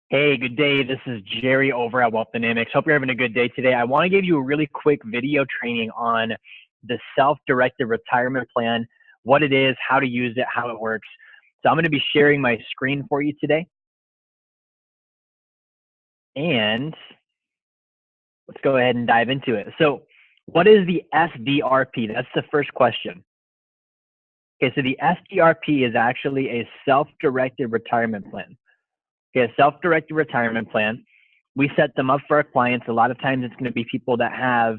Hey, good day. This is Jerry over at Wealth Dynamics. Hope you're having a good day today. I want to give you a really quick video training on the self-directed retirement plan, what it is, how to use it, how it works. So I'm going to be sharing my screen for you today. And let's go ahead and dive into it. So what is the SDRP? That's the first question. Okay, so the SDRP is actually a self-directed retirement plan. Okay, a self-directed retirement plan. We set them up for our clients. A lot of times it's going to be people that have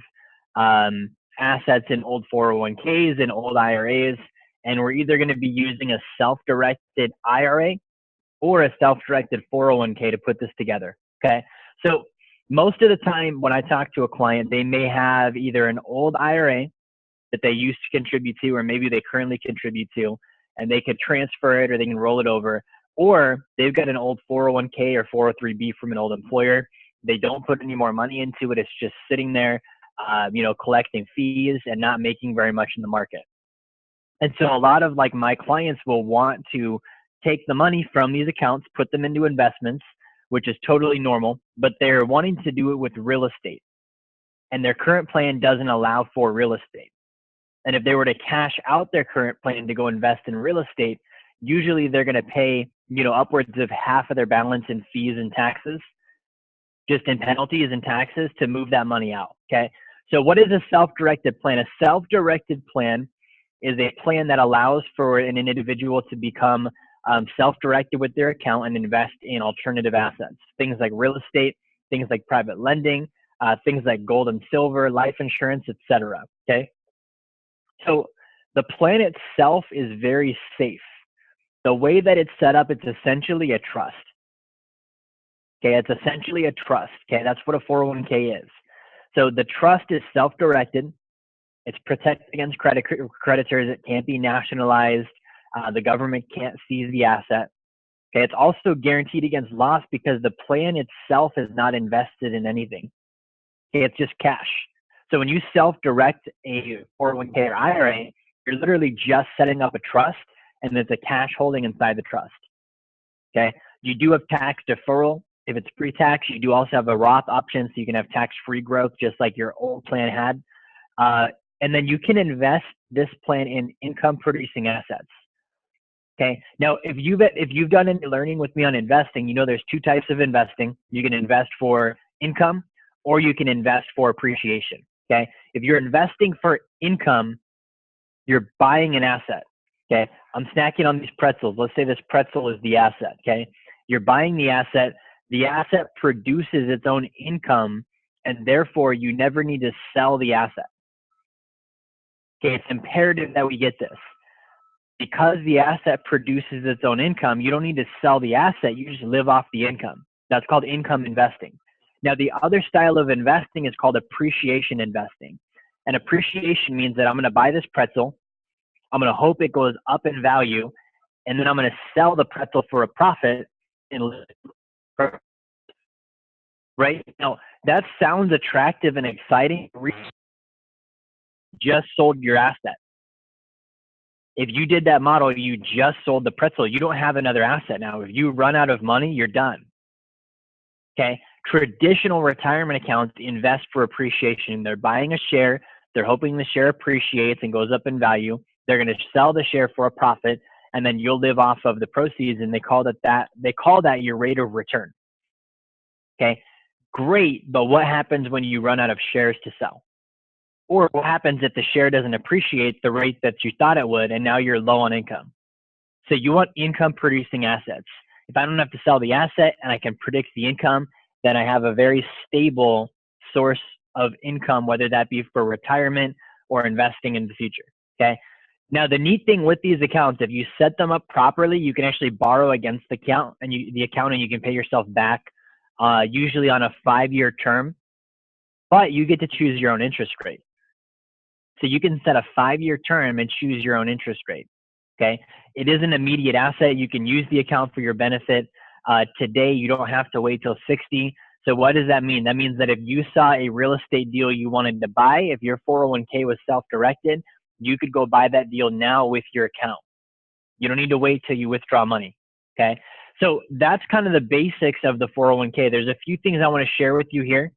assets in old 401ks and old IRAs, and we're either going to be using a self-directed IRA or a self-directed 401k to put this together. Okay, so most of the time when I talk to a client, they may have either an old IRA that they used to contribute to, or maybe they currently contribute to, and they could transfer it or they can roll it over, or they've got an old 401k or 403b from an old employer. They don't put any more money into it. It's just sitting there, collecting fees and not making very much in the market. And so a lot of like my clients will want to take the money from these accounts, put them into investments, which is totally normal, but they're wanting to do it with real estate. And their current plan doesn't allow for real estate. And if they were to cash out their current plan to go invest in real estate, usually they're going to pay, upwards of half of their balance in fees and taxes, just in penalties and taxes to move that money out. Okay. So what is a self-directed plan? A self-directed plan is a plan that allows for an individual to become self-directed with their account and invest in alternative assets, things like real estate, things like private lending, things like gold and silver, life insurance, etc. Okay. So the plan itself is very safe. The way that it's set up, it's essentially a trust. Okay, it's essentially a trust. Okay, that's what a 401k is. So the trust is self-directed. It's protected against creditors. It can't be nationalized. The government can't seize the asset. Okay, it's also guaranteed against loss because the plan itself is not invested in anything. Okay, it's just cash. So when you self-direct a 401k or IRA, you're literally just setting up a trust, and there's a cash holding inside the trust. Okay, you do have tax deferral. If it's pre-tax, you do also have a Roth option, so you can have tax-free growth just like your old plan had. And then you can invest this plan in income-producing assets. Okay, now if you've done any learning with me on investing, there's two types of investing. You can invest for income, or you can invest for appreciation. Okay, if you're investing for income, you're buying an asset. Okay, I'm snacking on these pretzels. Let's say this pretzel is the asset. Okay, you're buying the asset. The asset produces its own income, and therefore you never need to sell the asset. Okay, it's imperative that we get this. Because the asset produces its own income, you don't need to sell the asset. You just live off the income. That's called income investing. Now, the other style of investing is called appreciation investing. And appreciation means that I'm going to buy this pretzel. I'm going to hope it goes up in value, and then I'm going to sell the pretzel for a profit. Right now, that sounds attractive and exciting. Just sold your asset. If you did that model, you just sold the pretzel. You don't have another asset now. If you run out of money, you're done. Okay. Traditional retirement accounts invest for appreciation. They're buying a share. They're hoping the share appreciates and goes up in value. They're going to sell the share for a profit, and then you'll live off of the proceeds. And they call that your rate of return. Okay. Great. But what happens when you run out of shares to sell? Or what happens if the share doesn't appreciate the rate that you thought it would, and now you're low on income? So you want income producing assets. If I don't have to sell the asset and I can predict the income, then I have a very stable source of income, whether that be for retirement or investing in the future. Okay. Now, the neat thing with these accounts, if you set them up properly, you can actually borrow against the account, and you can pay yourself back, usually on a 5-year term, but you get to choose your own interest rate. So you can set a 5-year term and choose your own interest rate. Okay. It is an immediate asset. You can use the account for your benefit. Today, you don't have to wait till 60. So what does that mean? That means that if you saw a real estate deal you wanted to buy, if your 401k was self-directed, you could go buy that deal now with your account. You don't need to wait till you withdraw money. Okay. So that's kind of the basics of the 401k. There's a few things I want to share with you here.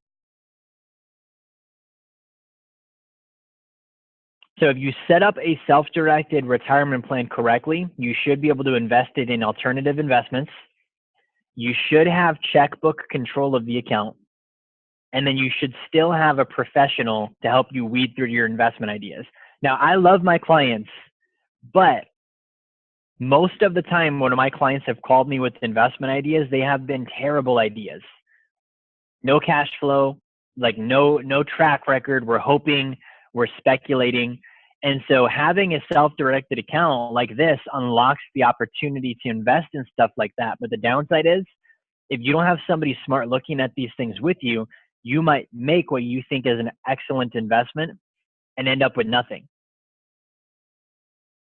So if you set up a self-directed retirement plan correctly, you should be able to invest it in alternative investments. You should have checkbook control of the account. And then you should still have a professional to help you weed through your investment ideas. Now, I love my clients, but most of the time when my clients have called me with investment ideas, they have been terrible ideas. No cash flow, like no track record. We're hoping, we're speculating. And so having a self-directed account like this unlocks the opportunity to invest in stuff like that. But the downside is, if you don't have somebody smart looking at these things with you, you might make what you think is an excellent investment and end up with nothing.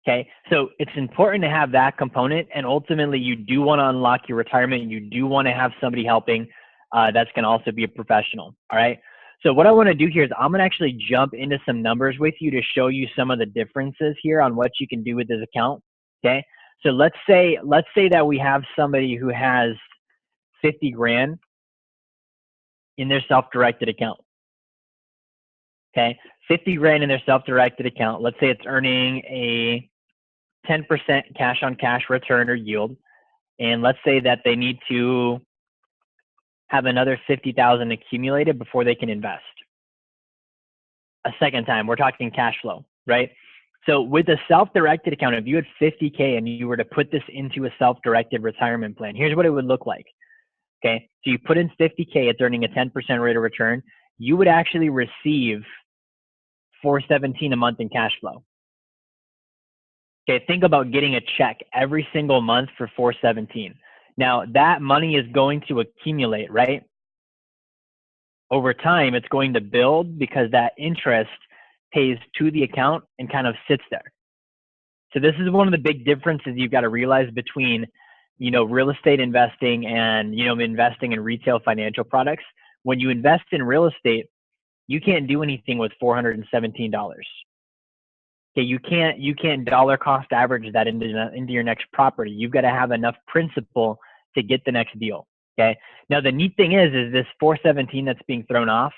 Okay, so it's important to have that component, and ultimately you do want to unlock your retirement. You do want to have somebody helping that's going to also be a professional. All right, so what I want to do here is I'm going to actually jump into some numbers with you to show you some of the differences here on what you can do with this account. Okay, so let's say that we have somebody who has 50 grand in their self-directed account. Okay, 50 grand in their self-directed account. Let's say it's earning a 10% cash on cash return or yield. And let's say that they need to have another 50,000 accumulated before they can invest. A second time, we're talking cash flow, right? So with a self-directed account, if you had 50K and you were to put this into a self-directed retirement plan, here's what it would look like. Okay, so you put in 50K, it's earning a 10% rate of return. You would actually receive $417 a month in cash flow. Okay, think about getting a check every single month for $417. Now that money is going to accumulate, right? Over time, it's going to build because that interest pays to the account and kind of sits there. So this is one of the big differences you've got to realize between, real estate investing and, investing in retail financial products. When you invest in real estate, you can't do anything with $417. Okay, you can't dollar cost average that into your next property. You've got to have enough principal to get the next deal. Okay. Now the neat thing is this 417 that's being thrown off.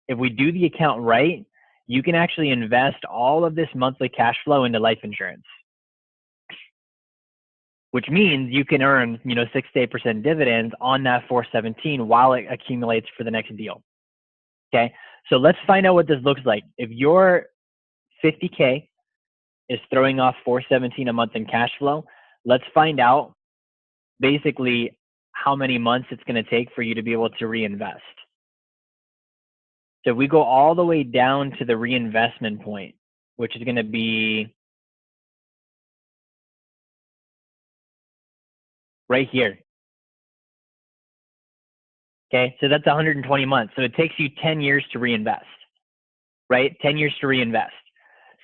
If we do the account right, you can actually invest all of this monthly cash flow into life insurance, which means you can earn 6 to 8% dividends on that 417 while it accumulates for the next deal. Okay. So let's find out what this looks like. If your 50K is throwing off 417 a month in cash flow, let's find out basically how many months it's going to take for you to be able to reinvest. So if we go all the way down to the reinvestment point, which is going to be right here. Okay, so that's 120 months. So it takes you 10 years to reinvest, right? 10 years to reinvest.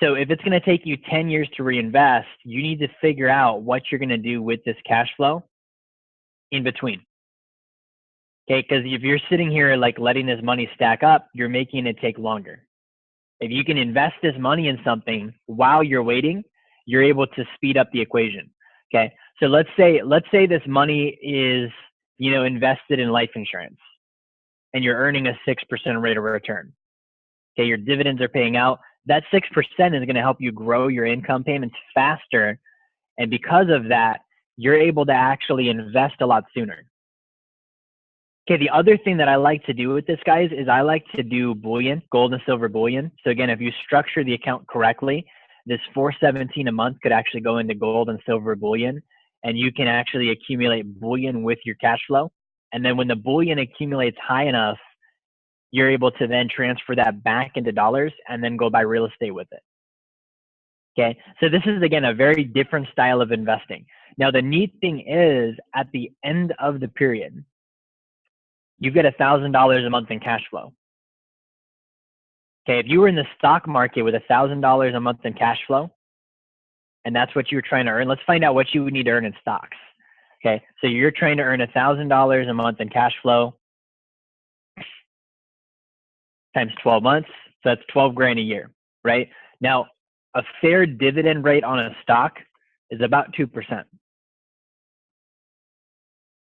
So if it's going to take you 10 years to reinvest, you need to figure out what you're going to do with this cash flow in between. Okay, because if you're sitting here like letting this money stack up, you're making it take longer. If you can invest this money in something while you're waiting, you're able to speed up the equation. Okay, so let's say this money is invested in life insurance, and you're earning a 6% rate of return. Okay, your dividends are paying out. That 6% is going to help you grow your income payments faster, and because of that, you're able to actually invest a lot sooner. Okay, the other thing that I like to do with this, guys, is I like to do bullion, gold and silver bullion. So again, if you structure the account correctly, this 417 a month could actually go into gold and silver bullion, and you can actually accumulate bullion with your cash flow. And then when the bullion accumulates high enough, you're able to then transfer that back into dollars and then go buy real estate with it. Okay, so this is, again, a very different style of investing. Now, the neat thing is at the end of the period, you get $1,000 a month in cash flow. Okay, if you were in the stock market with $1,000 a month in cash flow, and that's what you're trying to earn, let's find out what you would need to earn in stocks. Okay, so you're trying to earn $1,000 a month in cash flow times 12 months, so that's 12 grand a year, right? Now, a fair dividend rate on a stock is about 2%.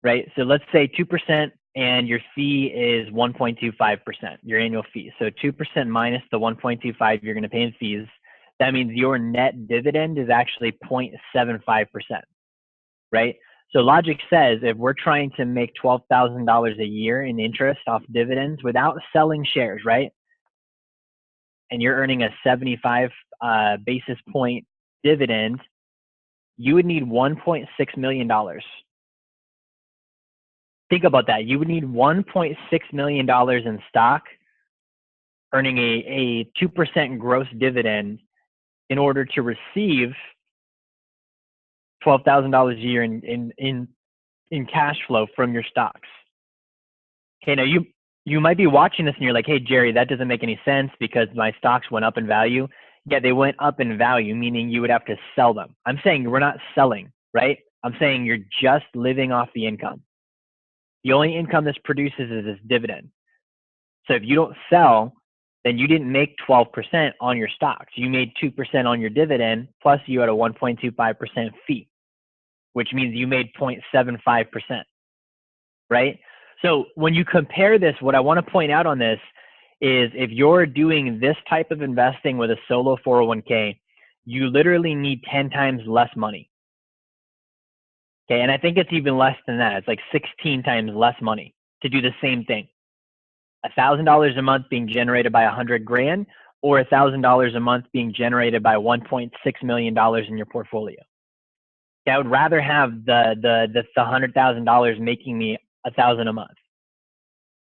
right? So let's say 2% and your fee is 1.25%, your annual fee. So 2% minus the 1.25 you're going to pay in fees. That means your net dividend is actually 0.75%, right? So logic says if we're trying to make $12,000 a year in interest off dividends without selling shares, right? And you're earning a 75 basis point dividend, you would need $1.6 million. Think about that. You would need $1.6 million in stock, earning a 2% gross dividend in order to receive $12,000 a year in cash flow from your stocks. Okay, now you might be watching this and you're like, hey, Jerry, that doesn't make any sense because my stocks went up in value. Yeah, they went up in value, meaning you would have to sell them. I'm saying we're not selling, right? I'm saying you're just living off the income. The only income this produces is this dividend. So if you don't sell, then you didn't make 12% on your stocks. You made 2% on your dividend, plus you had a 1.25% fee, which means you made 0.75%, right? So when you compare this, what I want to point out on this is if you're doing this type of investing with a solo 401k, you literally need 10 times less money. Okay, and I think it's even less than that. It's like 16 times less money to do the same thing. $1,000 a month being generated by 100 grand, or $1,000 a month being generated by $1.6 million in your portfolio. Okay, I would rather have the $100,000 making me $1,000 a month,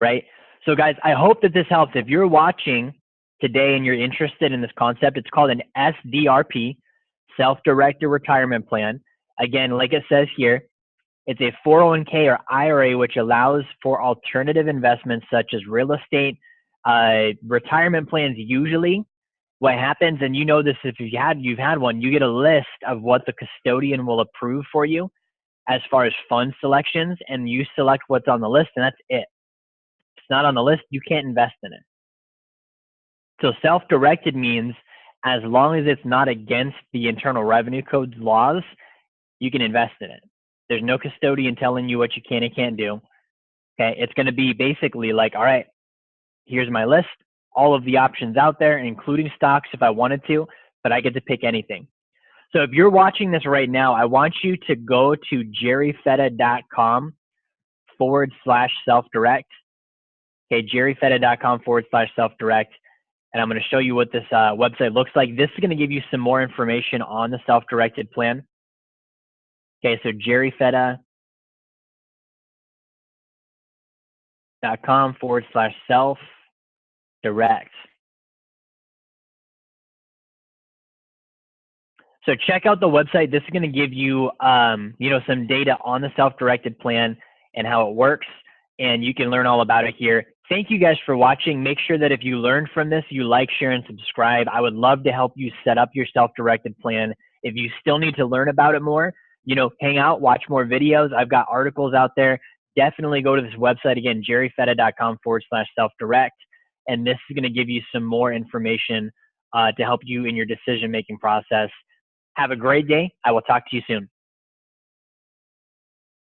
right? So guys, I hope that this helps. If you're watching today and you're interested in this concept, it's called an SDRP, self-directed retirement plan. Again, like it says here, it's a 401k or IRA, which allows for alternative investments such as real estate, retirement plans. Usually what happens, and you know this if you've had one, you get a list of what the custodian will approve for you as far as fund selections, and you select what's on the list, and that's it. If it's not on the list, you can't invest in it. So self-directed means as long as it's not against the Internal Revenue Code's laws, you can invest in it. There's no custodian telling you what you can and can't do. Okay, it's going to be basically like, all right, here's my list, all of the options out there, including stocks if I wanted to, but I get to pick anything. So if you're watching this right now, I want you to go to jerryfetta.com/self-direct. Okay, jerryfetta.com/self-direct. And I'm going to show you what this website looks like. This is going to give you some more information on the self-directed plan. Okay, so jerryfetta.com/self-direct. So check out the website. This is going to give you, some data on the self-directed plan and how it works, and you can learn all about it here. Thank you guys for watching. Make sure that if you learned from this, you like, share, and subscribe. I would love to help you set up your self-directed plan. If you still need to learn about it more, hang out, watch more videos. I've got articles out there. Definitely go to this website again, jerryfetta.com/self-direct, and this is going to give you some more information to help you in your decision-making process. Have a great day. I will talk to you soon.